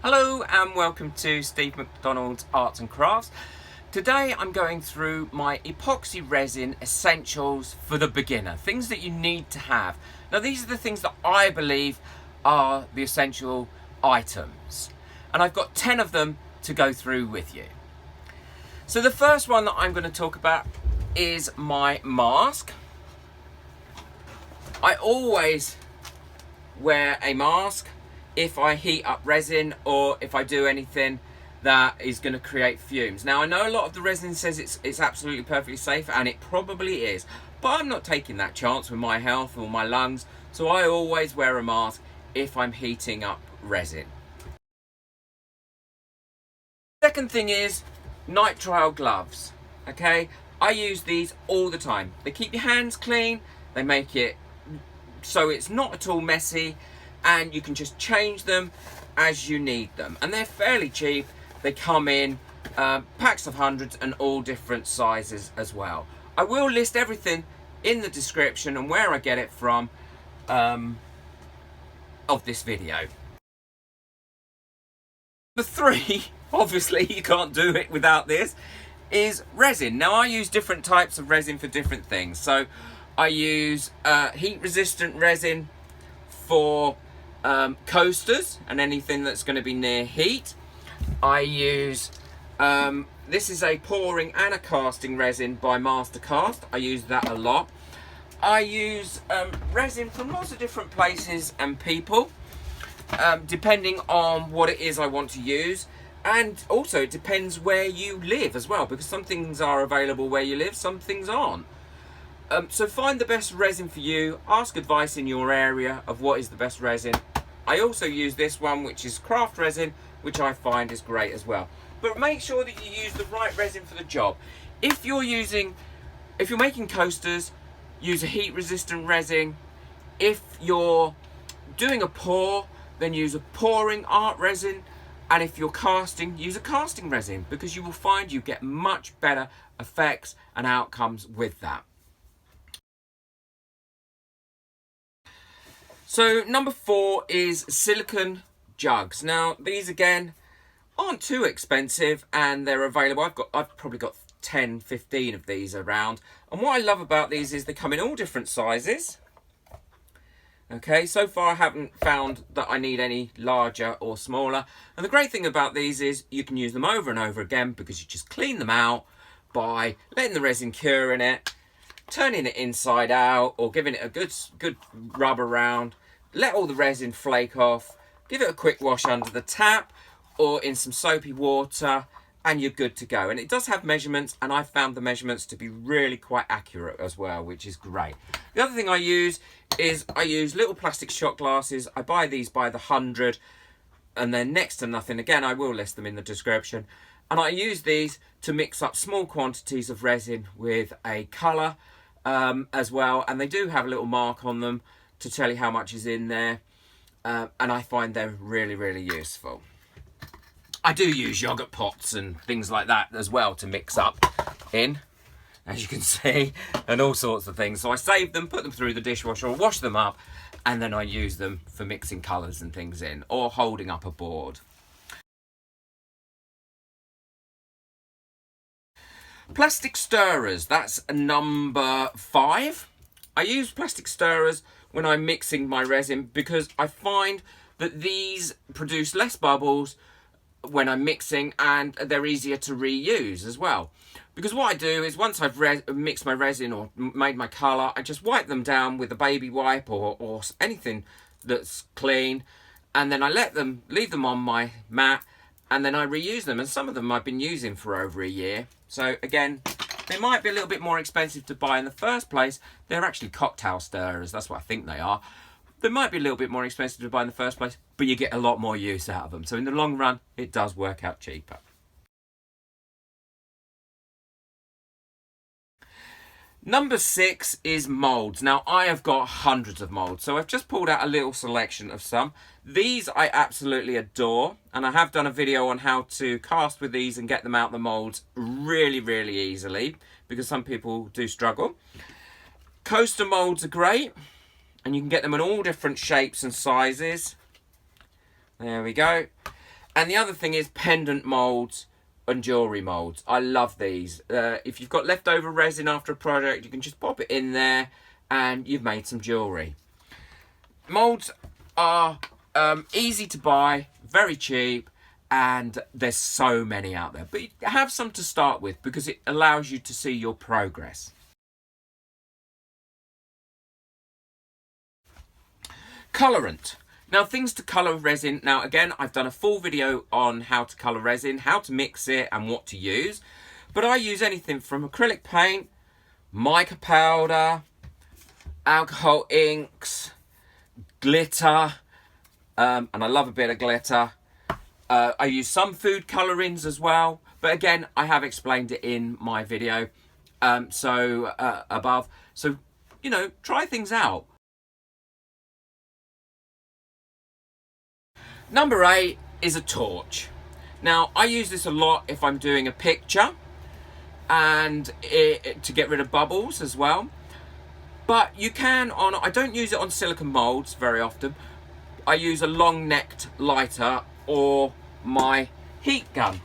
Hello and welcome to Steve McDonald's Arts and Crafts. Today I'm going through my epoxy resin essentials for the beginner, things that you need to have. Now these are the things that I believe are the essential items, and I've got 10 of them to go through with you. So the first one that I'm going to talk about is my mask. I always wear a mask if I heat up resin or if I do anything that is going to create fumes. Now I know a lot of the resin says it's absolutely perfectly safe, and it probably is, but I'm not taking that chance with my health or my lungs, so I always wear a mask if I'm heating up resin. Second thing is nitrile gloves. Okay, I use these all the time. They keep your hands clean, they make it so it's not at all messy, and you can just change them as you need them, and they're fairly cheap. They come in packs of hundreds and all different sizes as well. I will list everything in the description and where I get it from of this video. Number 3, obviously you can't do it without this, is resin. Now I use different types of resin for different things. So I use heat resistant resin for coasters and anything that's going to be near heat. I use this is a pouring and a casting resin by Mastercast. I use that a lot. I use resin from lots of different places and people, depending on what it is I want to use, and also it depends where you live as well, because some things are available where you live, some things aren't. So find the best resin for you, ask advice in your area of what is the best resin. I also use this one, which is craft resin, which I find is great as well. But make sure that you use the right resin for the job. If you're making coasters, use a heat resistant resin. If you're doing a pour, then use a pouring art resin. And if you're casting, use a casting resin, because you will find you get much better effects and outcomes with that. So number 4 is silicone jugs. Now these again aren't too expensive and they're available. I've probably got 10, 15 of these around. And what I love about these is they come in all different sizes. Okay, so far I haven't found that I need any larger or smaller. And the great thing about these is you can use them over and over again, because you just clean them out by letting the resin cure in it, turning it inside out, or giving it a good rub around. Let all the resin flake off, give it a quick wash under the tap or in some soapy water, and you're good to go. And it does have measurements, and I found the measurements to be really quite accurate as well, which is great. The other thing I use is little plastic shot glasses. I buy these by the 100 and they're next to nothing. Again, I will list them in the description. And I use these to mix up small quantities of resin with a colour as well, and they do have a little mark on them to tell you how much is in there, and I find they're really, really useful. I do use yogurt pots and things like that as well to mix up in, as you can see, and all sorts of things. So I save them, put them through the dishwasher, or wash them up, and then I use them for mixing colours and things in, or holding up a board. Plastic stirrers, that's number 5. I use plastic stirrers when I'm mixing my resin, because I find that these produce less bubbles when I'm mixing, and they're easier to reuse as well. Because what I do is, once I've mixed my resin or made my colour, I just wipe them down with a baby wipe or anything that's clean, and then I leave them on my mat, and then I reuse them. And some of them I've been using for over a year. So again, they might be a little bit more expensive to buy in the first place. They're actually cocktail stirrers, that's what I think they are. They might be a little bit more expensive to buy in the first place, but you get a lot more use out of them. So in the long run, it does work out cheaper. Number 6 is moulds. Now I have got hundreds of moulds, so I've just pulled out a little selection of some. These I absolutely adore, and I have done a video on how to cast with these and get them out the moulds really, really easily, because some people do struggle. Coaster moulds are great, and you can get them in all different shapes and sizes. There we go. And the other thing is pendant moulds and jewellery moulds. I love these. If you've got leftover resin after a project, you can just pop it in there and you've made some jewellery. Moulds are easy to buy, very cheap, and there's so many out there. But have some to start with because it allows you to see your progress. Colorant. Now, things to colour resin. Now, again, I've done a full video on how to colour resin, how to mix it and what to use. But I use anything from acrylic paint, mica powder, alcohol inks, glitter, and I love a bit of glitter. I use some food colourings as well. But again, I have explained it in my video above. So, you know, try things out. Number 8 is a torch. Now, I use this a lot if I'm doing a picture and to get rid of bubbles as well. But you can I don't use it on silicone moulds very often. I use a long-necked lighter or my heat gun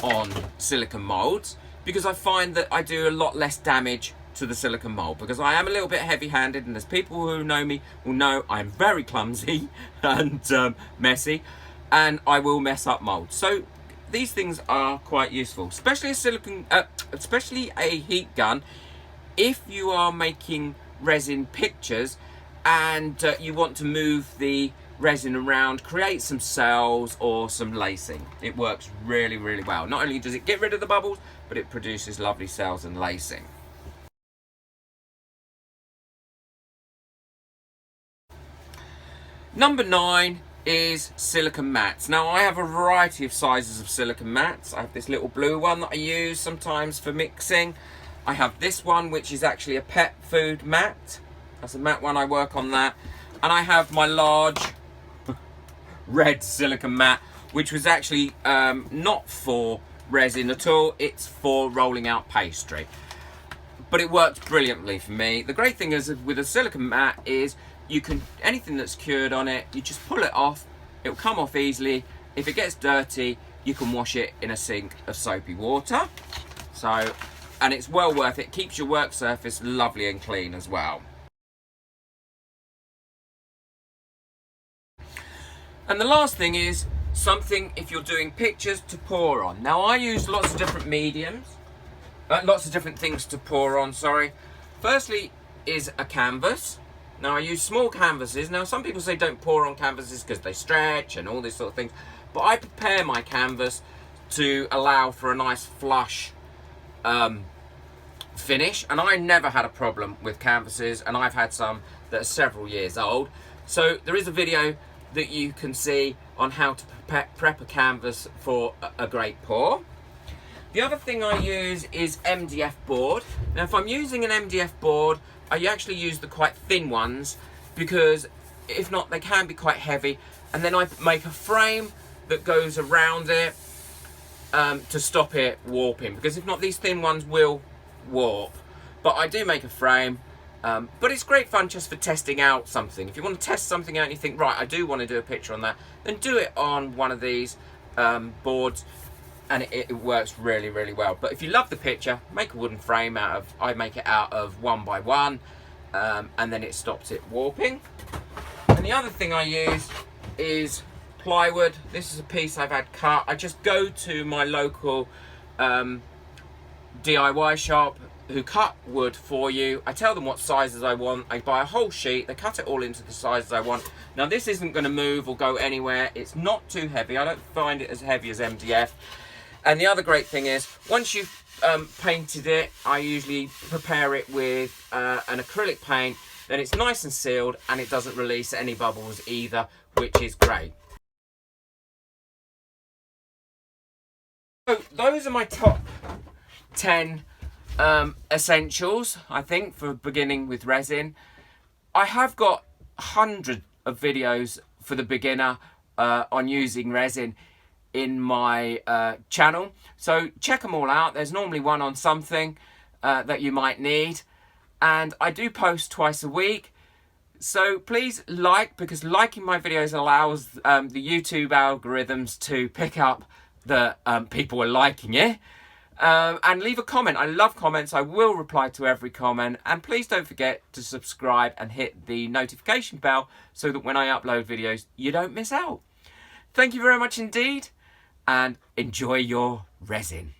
on silicone moulds because I find that I do a lot less damage to the silicone mould because I am a little bit heavy-handed, and there's people who know me will know I'm very clumsy and messy, and I will mess up moulds. So these things are quite useful, especially especially a heat gun if you are making resin pictures and you want to move the resin around, create some cells or some lacing. It works really, really well. Not only does it get rid of the bubbles, but it produces lovely cells and lacing. Number 9 is silicone mats. Now, I have a variety of sizes of silicone mats. I have this little blue one that I use sometimes for mixing. I have this one, which is actually a pet food mat. That's a mat one, I work on that. And I have my large red silicone mat, which was actually not for resin at all. It's for rolling out pastry. But it works brilliantly for me. The great thing is with a silicone mat is you can, anything that's cured on it, you just pull it off, it'll come off easily. If it gets dirty, you can wash it in a sink of soapy water. So, and it's well worth it. Keeps your work surface lovely and clean as well. And the last thing is something if you're doing pictures to pour on. Now, I use lots of different mediums, lots of different things to pour on, sorry. Firstly is a canvas. Now, I use small canvases. Now, some people say don't pour on canvases because they stretch and all this sort of things. But I prepare my canvas to allow for a nice flush finish. And I never had a problem with canvases. And I've had some that are several years old. So there is a video that you can see on how to prep a canvas for a great pour. The other thing I use is MDF board. Now, if I'm using an MDF board, I actually use the quite thin ones because if not, they can be quite heavy. And then I make a frame that goes around it to stop it warping, because if not, these thin ones will warp. But I do make a frame. But it's great fun just for testing out something. If you want to test something out and you think, right, I do want to do a picture on that, then do it on one of these boards, and it works really, really well. But if you love the picture, make a wooden frame I make it out of 1x1, and then it stops it warping. And the other thing I use is plywood. This is a piece I've had cut. I just go to my local DIY shop who cut wood for you. I tell them what sizes I want. I buy a whole sheet. They cut it all into the sizes I want. Now, this isn't going to move or go anywhere. It's not too heavy. I don't find it as heavy as MDF. And the other great thing is, once you've painted it, I usually prepare it with an acrylic paint. Then it's nice and sealed, and it doesn't release any bubbles either, which is great. So those are my top 10 essentials, I think, for beginning with resin. I have got hundreds of videos for the beginner on using resin in my channel, so check them all out. There's normally one on something that you might need, and I do post twice a week. So please like, because liking my videos allows the YouTube algorithms to pick up that people are liking it. And leave a comment. I love comments. I will reply to every comment. And please don't forget to subscribe and hit the notification bell so that when I upload videos, you don't miss out. Thank you very much indeed, and enjoy your resin.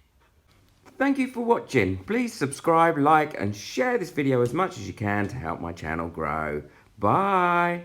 Thank you for watching. Please subscribe, like, and share this video as much as you can to help my channel grow. Bye.